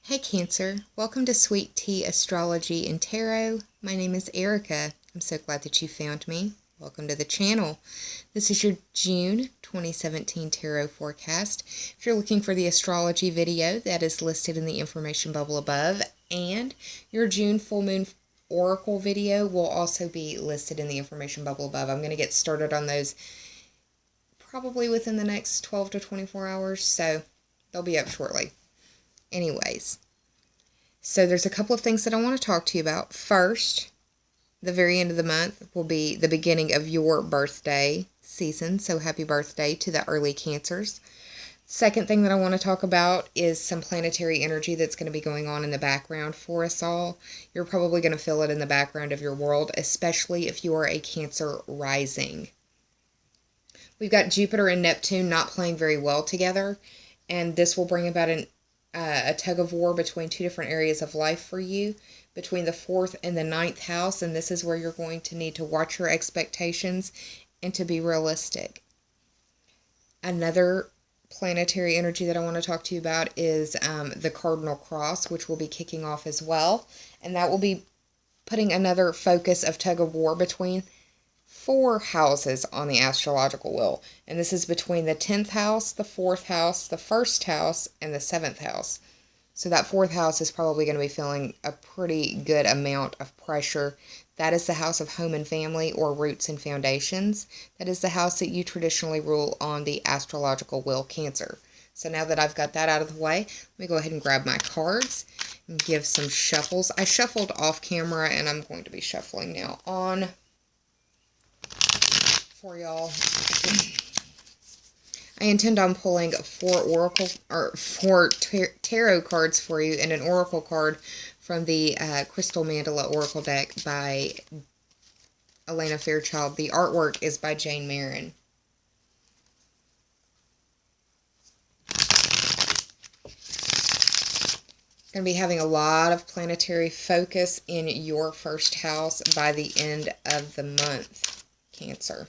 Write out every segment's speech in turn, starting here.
Hey Cancer, welcome to Sweet Tea Astrology and Tarot. My name is Erica. I'm so glad that you found me. Welcome to the channel. This is your June 2017 Tarot forecast. If you're looking for the astrology video, that is listed in the information bubble above, and your June full moon oracle video will also be listed in the information bubble above. I'm going to get started on those probably within the next 12 to 24 hours, so they'll be up shortly. Anyways, so there's a couple of things that I want to talk to you about. First, the very end of the month will be the beginning of your birthday season, so happy birthday to the early Cancers. Second thing that I want to talk about is some planetary energy that's going to be going on in the background for us all. You're probably going to feel it in the background of your world, especially if you are a Cancer rising. We've got Jupiter and Neptune not playing very well together, and this will bring about a tug of war between two different areas of life for you, between the 4th and the 9th house, and this is where you're going to need to watch your expectations and to be realistic. Another planetary energy that I want to talk to you about is the Cardinal Cross, which will be kicking off as well, and that will be putting another focus of tug of war between 4 houses on the astrological wheel, and this is between the 10th house, the 4th house, the 1st house, and the 7th house. So that 4th house is probably going to be feeling a pretty good amount of pressure. That is the house of home and family, or roots and foundations. That is the house that you traditionally rule on the astrological wheel, Cancer. So now that I've got that out of the way, let me go ahead and grab my cards and give some shuffles. I shuffled off camera, and I'm going to be shuffling now on for y'all. I intend on pulling 4 tarot cards for you, and an oracle card from the Crystal Mandala Oracle deck by Elena Fairchild. The artwork is by Jane Marin. Going to be having a lot of planetary focus in your 1st house by the end of the month, Cancer.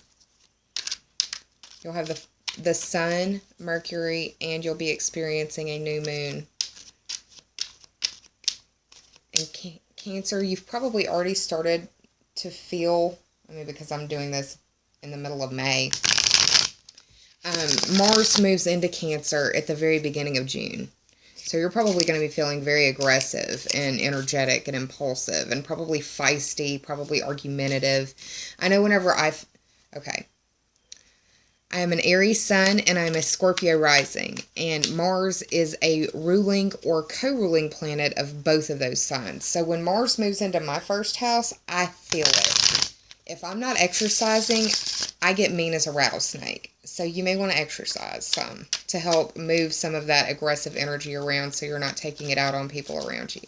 You'll have the Sun, Mercury, and you'll be experiencing a new moon. And Cancer, you've probably already started to feel, because I'm doing this in the middle of May, Mars moves into Cancer at the very beginning of June. So you're probably going to be feeling very aggressive and energetic and impulsive and probably feisty, probably argumentative. I know whenever I am an Aries sun and I'm a Scorpio rising, and Mars is a ruling or co-ruling planet of both of those signs. So when Mars moves into my 1st house, I feel it. If I'm not exercising, I get mean as a rattlesnake. So you may want to exercise some to help move some of that aggressive energy around so you're not taking it out on people around you.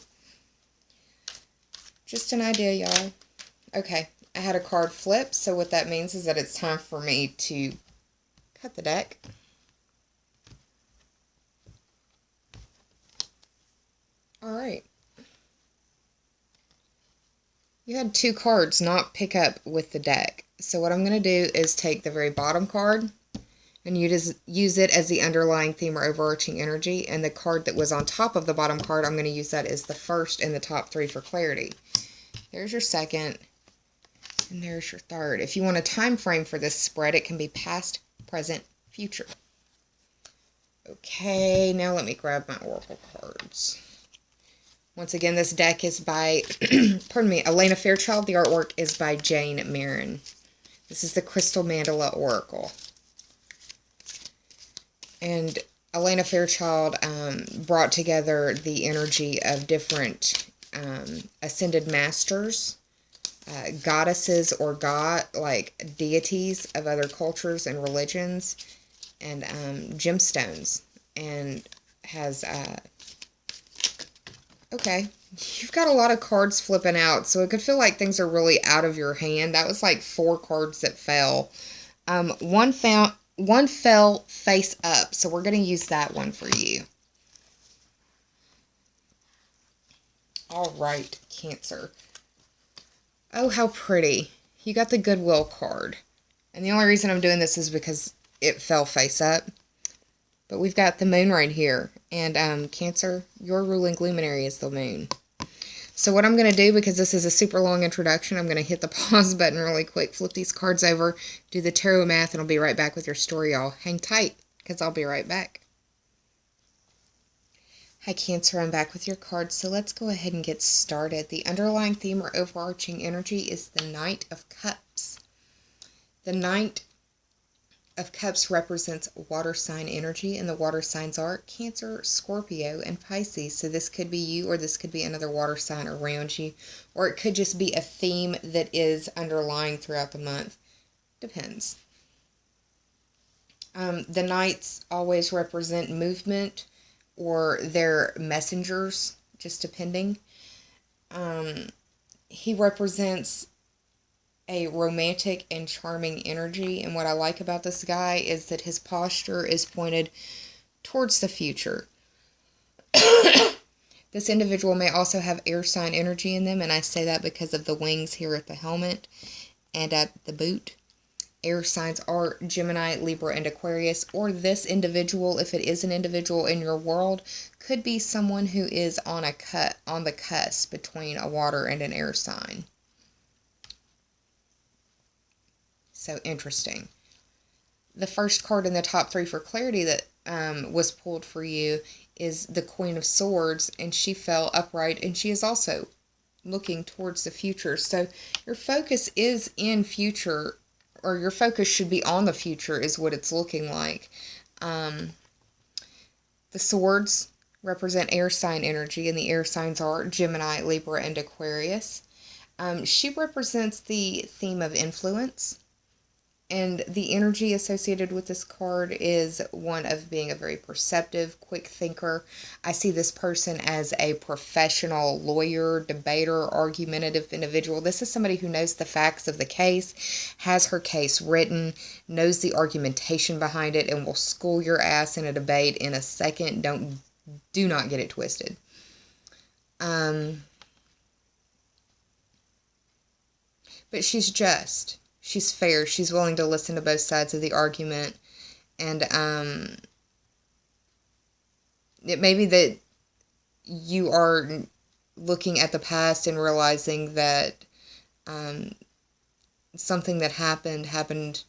Just an idea, y'all. Okay, I had a card flip, so what that means is that it's time for me to cut the deck. Alright. You had 2 cards not pick up with the deck. So what I'm going to do is take the very bottom card and use it as the underlying theme or overarching energy. And the card that was on top of the bottom card, I'm going to use that as the first in the top 3 for clarity. There's your second. And there's your third. If you want a time frame for this spread, it can be past, present, future. Okay, now let me grab my oracle cards. Once again, this deck is by, pardon me, Elena Fairchild. The artwork is by Jane Marin. This is the Crystal Mandala Oracle. And Elena Fairchild brought together the energy of different ascended masters, goddesses or like deities of other cultures and religions, and gemstones, and has okay, you've got a lot of cards flipping out, so it could feel like things are really out of your hand. That was like 4 cards that fell. One fell face up, so we're going to use that one for you. All right, Cancer. Oh, how pretty. You got the Goodwill card. And the only reason I'm doing this is because it fell face up. But we've got the moon right here. And Cancer, your ruling luminary is the moon. So what I'm going to do, because this is a super long introduction, I'm going to hit the pause button really quick, flip these cards over, do the tarot math, and I'll be right back with your story, y'all. Hang tight, because I'll be right back. Hi Cancer, I'm back with your cards, so let's go ahead and get started. The underlying theme or overarching energy is the Knight of Cups. The Knight of Cups represents water sign energy, and the water signs are Cancer, Scorpio, and Pisces. So this could be you, or this could be another water sign around you, or it could just be a theme that is underlying throughout the month. Depends. The Knights always represent movement, or their messengers, just depending. He represents a romantic and charming energy, and what I like about this guy is that his posture is pointed towards the future. This individual may also have air sign energy in them, and I say that because of the wings here at the helmet and at the boot. Air signs are Gemini, Libra, and Aquarius, or this individual, if it is an individual in your world, could be someone who is on the cusp between a water and an air sign. So interesting. The first card in the top three for clarity that was pulled for you is the Queen of Swords, and she fell upright, and she is also looking towards the future. So your focus is in future, or your focus should be on the future is what it's looking like. The swords represent air sign energy, and the air signs are Gemini, Libra, and Aquarius. She represents the theme of influence. And the energy associated with this card is one of being a very perceptive, quick thinker. I see this person as a professional lawyer, debater, argumentative individual. This is somebody who knows the facts of the case, has her case written, knows the argumentation behind it, and will school your ass in a debate in a second. Do not get it twisted. But she's just. She's fair. She's willing to listen to both sides of the argument. And it may be that you are looking at the past and realizing that something that happened,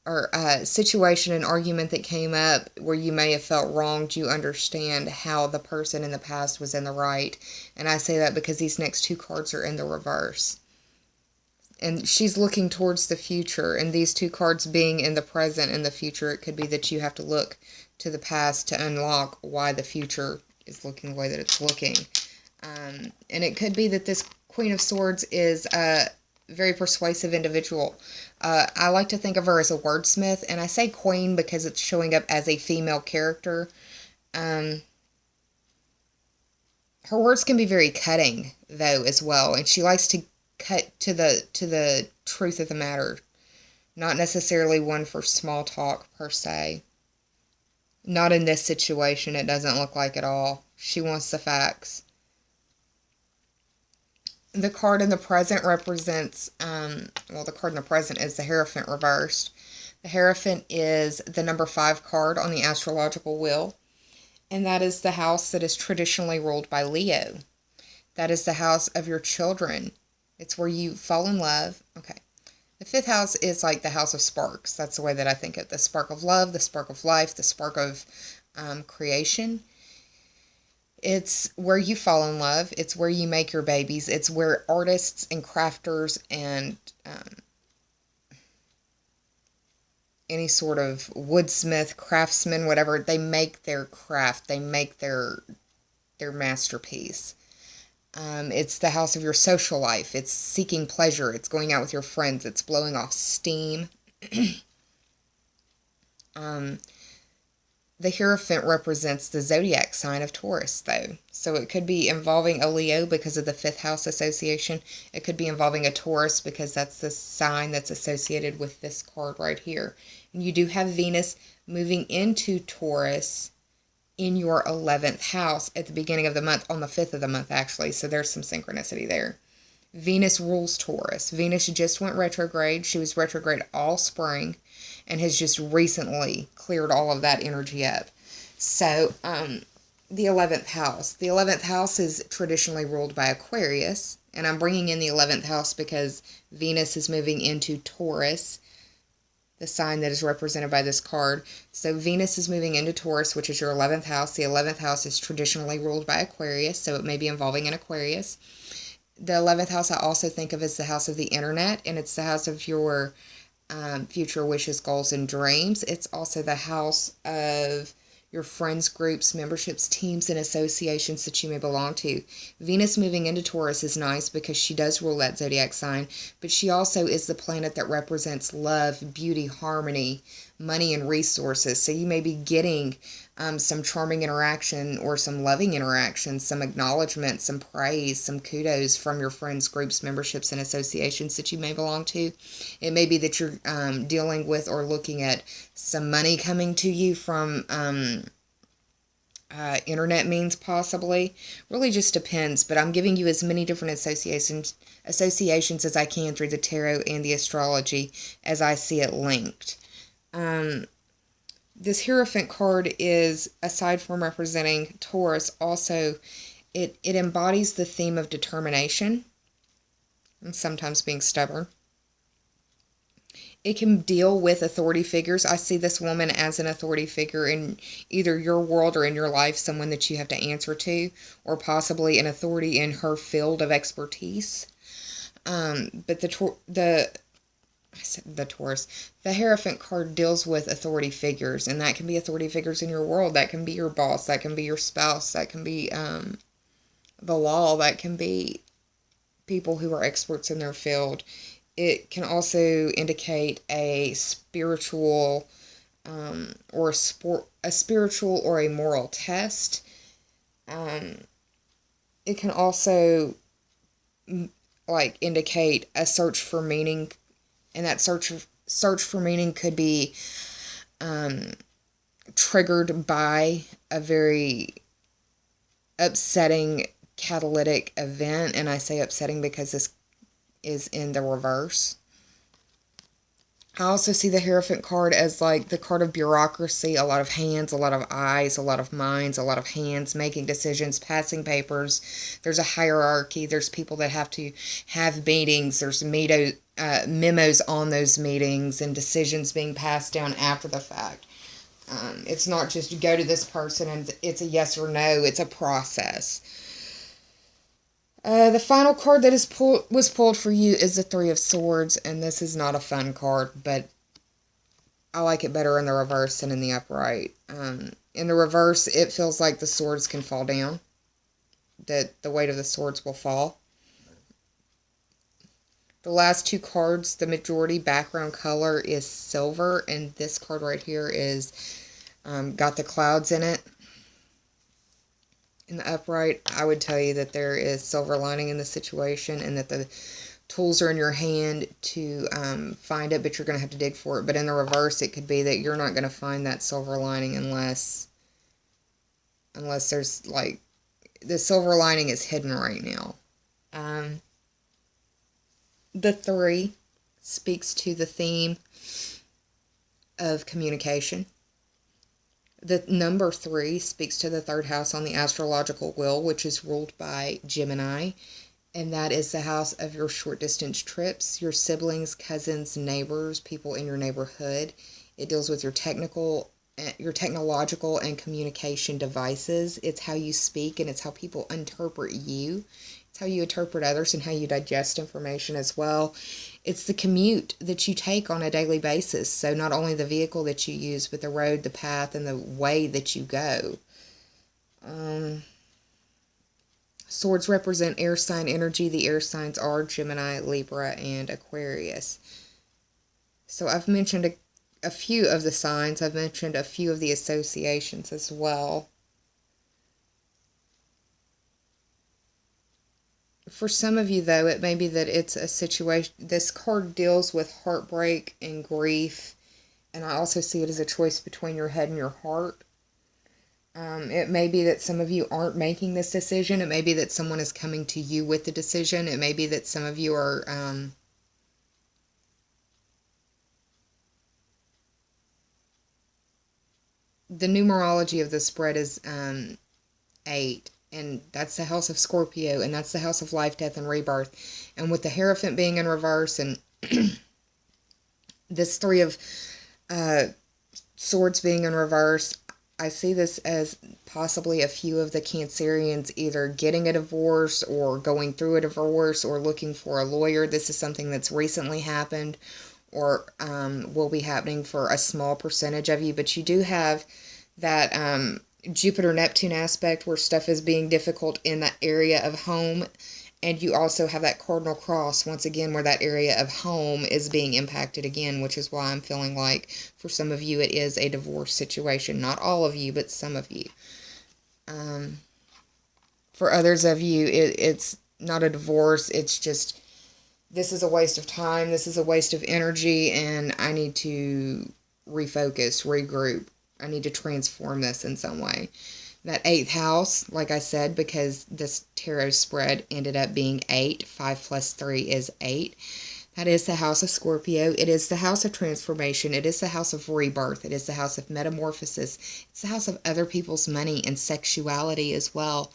or a situation, an argument that came up where you may have felt wronged. You understand how the person in the past was in the right. And I say that because these next two cards are in the reverse. And she's looking towards the future, and these two cards being in the present and the future, it could be that you have to look to the past to unlock why the future is looking the way that it's looking. And it could be that this Queen of Swords is a very persuasive individual. I like to think of her as a wordsmith, and I say queen because it's showing up as a female character. Her words can be very cutting, though, as well, and she likes to cut to the truth of the matter, not necessarily one for small talk per se. Not in this situation, it doesn't look like at all. She wants the facts. The card in the present represents, the card in the present is the Hierophant reversed. The Hierophant is the number 5 card on the astrological wheel, and that is the house that is traditionally ruled by Leo. That is the house of your children. It's where you fall in love. Okay. The 5th house is like the house of sparks. That's the way that I think of it. The spark of love, the spark of life, the spark of creation. It's where you fall in love. It's where you make your babies. It's where artists and crafters and any sort of woodsmith, craftsman, whatever, they make their craft. They make their masterpiece. It's the house of your social life. It's seeking pleasure. It's going out with your friends. It's blowing off steam. The Hierophant represents the zodiac sign of Taurus, though. So it could be involving a Leo because of the 5th house association. It could be involving a Taurus because that's the sign that's associated with this card right here. And you do have Venus moving into Taurus in your 11th house at the beginning of the month, on the 5th of the month, actually. So there's some synchronicity there. Venus rules Taurus. Venus just went retrograde. She was retrograde all spring and has just recently cleared all of that energy up. So, the 11th house. The 11th house is traditionally ruled by Aquarius, and I'm bringing in the 11th house because Venus is moving into Taurus, the sign that is represented by this card. So Venus is moving into Taurus, which is your 11th house. The 11th house is traditionally ruled by Aquarius, so it may be involving an Aquarius. The 11th house I also think of as the house of the internet, and it's the house of your future wishes, goals, and dreams. It's also the house of your friends, groups, memberships, teams, and associations that you may belong to. Venus moving into Taurus is nice because she does rule that zodiac sign, but she also is the planet that represents love, beauty, harmony, money, and resources. So you may be getting some charming interaction or some loving interaction, some acknowledgement, some praise, some kudos from your friends, groups, memberships, and associations that you may belong to. It may be that you're dealing with or looking at some money coming to you from internet means, possibly. Really just depends, but I'm giving you as many different associations as I can through the tarot and the astrology as I see it linked. This Hierophant card is, aside from representing Taurus, also it embodies the theme of determination and sometimes being stubborn. It can deal with authority figures. I see this woman as an authority figure in either your world or in your life, someone that you have to answer to, or possibly an authority in her field of expertise. But the Hierophant card deals with authority figures, and that can be authority figures in your world. That can be your boss. That can be your spouse. That can be the law. That can be people who are experts in their field. It can also indicate a spiritual or a spiritual or a moral test. It can also indicate a search for meaning, and that search for meaning could be triggered by a very upsetting catalytic event. And I say upsetting because this is in the reverse. I also see the Hierophant card as the card of bureaucracy, a lot of hands, a lot of eyes, a lot of minds, a lot of hands, making decisions, passing papers. There's a hierarchy. There's people that have to have meetings. There's memos on those meetings and decisions being passed down after the fact. It's not just you go to this person and it's a yes or no. It's a process. The final card that was pulled for you is the Three of Swords, and this is not a fun card, but I like it better in the reverse than in the upright. In the reverse, it feels like the swords can fall down, that the weight of the swords will fall. The last two cards, the majority background color is silver, and this card right here is got the clouds in it. In the upright, I would tell you that there is silver lining in the situation and that the tools are in your hand to find it, but you're going to have to dig for it. But in the reverse, it could be that you're not going to find that silver lining unless there's the silver lining is hidden right now. The 3 speaks to the theme of communication. The number 3 speaks to the 3rd house on the astrological wheel, which is ruled by Gemini, and that is the house of your short distance trips, your siblings, cousins, neighbors, people in your neighborhood. It deals with your technological and communication devices. It's how you speak, and it's how people interpret you. It's how you interpret others and how you digest information as well. It's the commute that you take on a daily basis. So not only the vehicle that you use, but the road, the path, and the way that you go. Swords represent air sign energy. The air signs are Gemini, Libra, and Aquarius. So I've mentioned a few of the signs. I've mentioned a few of the associations as well. For some of you, though, it may be that it's a situation. This card deals with heartbreak and grief, and I also see it as a choice between your head and your heart. It may be that some of you aren't making this decision. It may be that someone is coming to you with the decision. It may be that some of you are the numerology of the spread is 8, and that's the house of Scorpio, and that's the house of life, death, and rebirth. And with the Hierophant being in reverse, and this 3 of Swords being in reverse, I see this as possibly a few of the Cancerians either getting a divorce or going through a divorce or looking for a lawyer. This is something that's recently happened or will be happening for a small percentage of you. But you do have that Jupiter-Neptune aspect where stuff is being difficult in that area of home. And you also have that Cardinal Cross, once again, where that area of home is being impacted again, which is why I'm feeling like for some of you it is a divorce situation. Not all of you, but some of you. For others of you, it's not a divorce. It's just, this is a waste of time. This is a waste of energy, and I need to refocus, regroup. I need to transform this in some way. That 8th house, like I said, because this tarot spread ended up being 8. 5 plus 3 is 8. That is the house of Scorpio. It is the house of transformation. It is the house of rebirth. It is the house of metamorphosis. It's the house of other people's money and sexuality as well.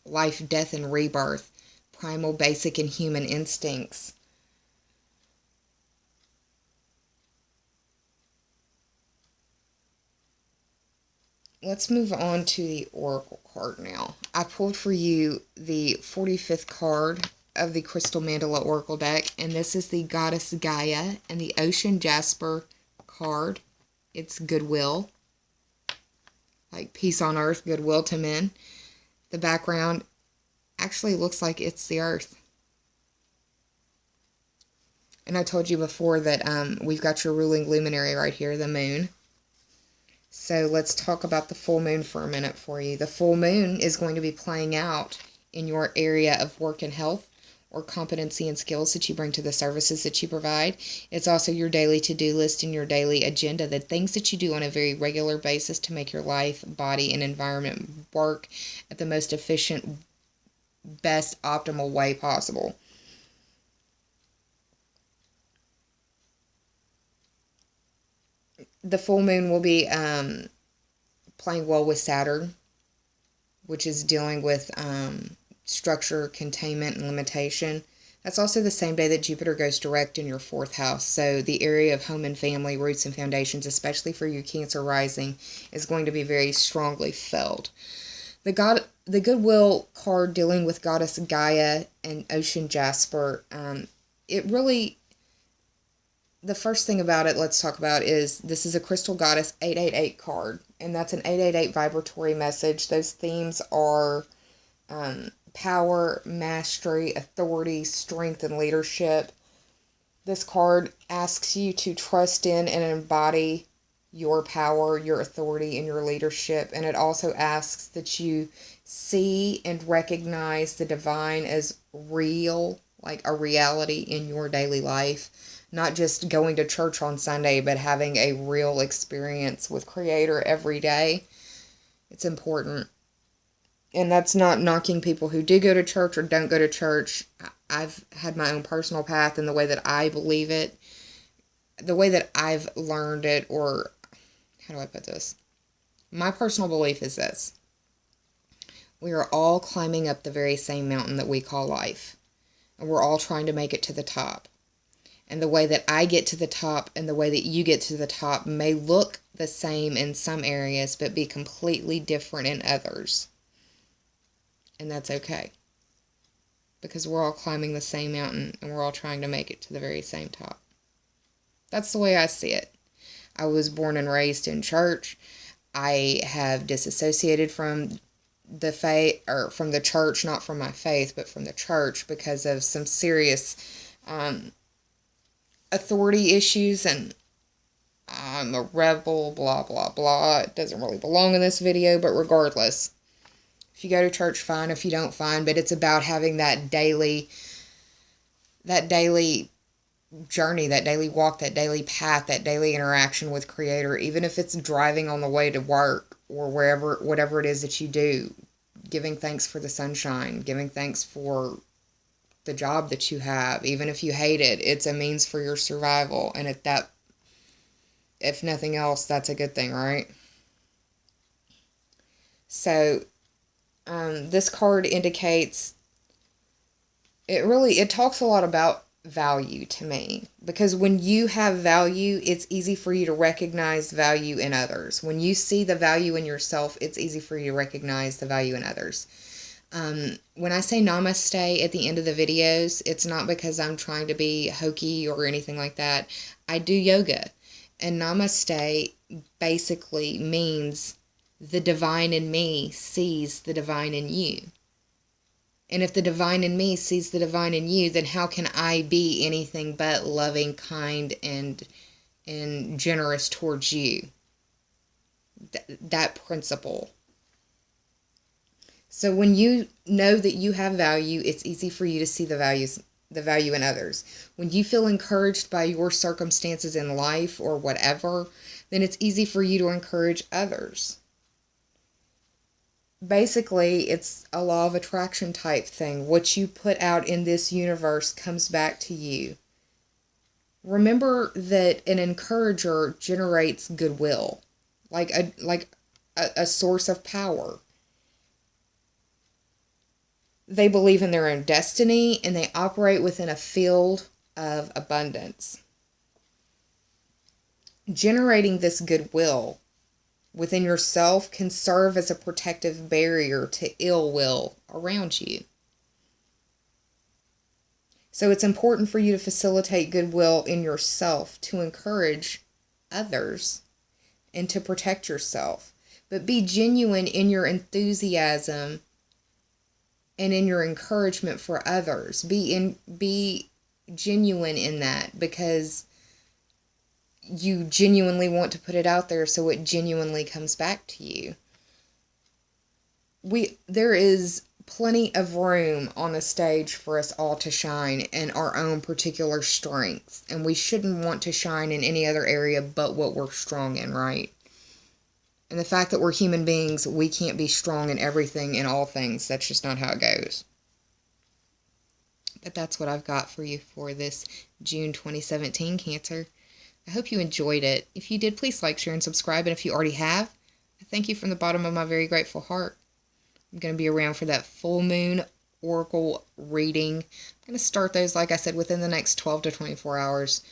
Life, death, and rebirth. Primal, basic, and human instincts. Let's move on to the Oracle card now. I pulled for you the 45th card of the Crystal Mandala Oracle deck, and this is the Goddess Gaia and the Ocean Jasper card. It's goodwill, like peace on earth, goodwill to men. The background actually looks like it's the earth. And I told you before that we've got your ruling luminary right here, the moon. So let's talk about the full moon for a minute for you. The full moon is going to be playing out in your area of work and health or competency and skills that you bring to the services that you provide. It's also your daily to-do list and your daily agenda, the things that you do on a very regular basis to make your life, body, and environment work at the most efficient, best, optimal way possible. The full moon will be playing well with Saturn, which is dealing with structure, containment, and limitation. That's also the same day that Jupiter goes direct in your 4th house. So the area of home and family, roots and foundations, especially for your Cancer rising, is going to be very strongly felt. The Goodwill card dealing with Goddess Gaia and Ocean Jasper, it really... The first thing about it, let's talk about, is this is a Crystal Goddess 888 card, and that's an 888 vibratory message. Those themes are power, mastery, authority, strength, and leadership. This card asks you to trust in and embody your power, your authority, and your leadership, and it also asks that you see and recognize the divine as real, like a reality in your daily life. Not just going to church on Sunday, but having a real experience with Creator every day. It's important. And that's not knocking people who do go to church or don't go to church. I've had my own personal path in the way that I believe it. The way that I've learned it, or how do I put this? My personal belief is this. We are all climbing up the very same mountain that we call life. And we're all trying to make it to the top. And the way that I get to the top and the way that you get to the top may look the same in some areas, but be completely different in others. And that's okay. Because we're all climbing the same mountain and we're all trying to make it to the very same top. That's the way I see it. I was born and raised in church. I have disassociated from the faith, or from the church, not from my faith, but from the church because of some serious authority issues, and I'm a rebel, blah, blah, blah. It doesn't really belong in this video, but regardless, if you go to church, fine. If you don't, fine. But it's about having that daily journey, that daily walk, that daily path, that daily interaction with Creator, even if it's driving on the way to work or wherever, whatever it is that you do, giving thanks for the sunshine, giving thanks for the job that you have. Even if you hate it, it's a means for your survival. And at that, if nothing else, that's a good thing, right? So, this card indicates, it talks a lot about value to me, because when you have value, it's easy for you to recognize value in others. When you see the value in yourself, it's easy for you to recognize the value in others. When I say namaste at the end of the videos, it's not because I'm trying to be hokey or anything like that. I do yoga, and namaste basically means the divine in me sees the divine in you. And if the divine in me sees the divine in you, then how can I be anything but loving, kind, and generous towards you? That principle. So when you know that you have value, it's easy for you to see the value in others. When you feel encouraged by your circumstances in life or whatever, then it's easy for you to encourage others. Basically, it's a law of attraction type thing. What you put out in this universe comes back to you. Remember that an encourager generates goodwill, like a source of power. They believe in their own destiny, and they operate within a field of abundance. Generating this goodwill within yourself can serve as a protective barrier to ill will around you. So it's important for you to facilitate goodwill in yourself, to encourage others, and to protect yourself. But be genuine in your enthusiasm and in your encouragement for others. Be genuine in that, because you genuinely want to put it out there, so it genuinely comes back to you. There is plenty of room on the stage for us all to shine in our own particular strengths, and we shouldn't want to shine in any other area but what we're strong in, right? And the fact that we're human beings, we can't be strong in everything, in all things. That's just not how it goes. But that's what I've got for you for this June 2017, Cancer. I hope you enjoyed it. If you did, please like, share, and subscribe. And if you already have, I thank you from the bottom of my very grateful heart. I'm going to be around for that full moon oracle reading. I'm going to start those, like I said, within the next 12 to 24 hours.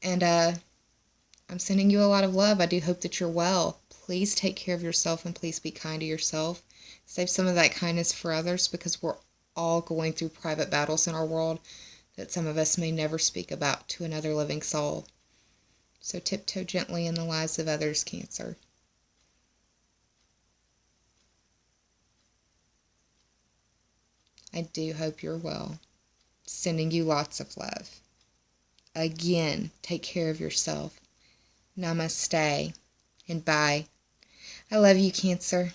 And I'm sending you a lot of love. I do hope that you're well. Please take care of yourself, and please be kind to yourself. Save some of that kindness for others, because we're all going through private battles in our world that some of us may never speak about to another living soul. So tiptoe gently in the lives of others, Cancer. I do hope you're well. Sending you lots of love. Again, take care of yourself. Namaste and bye. I love you, Cancer.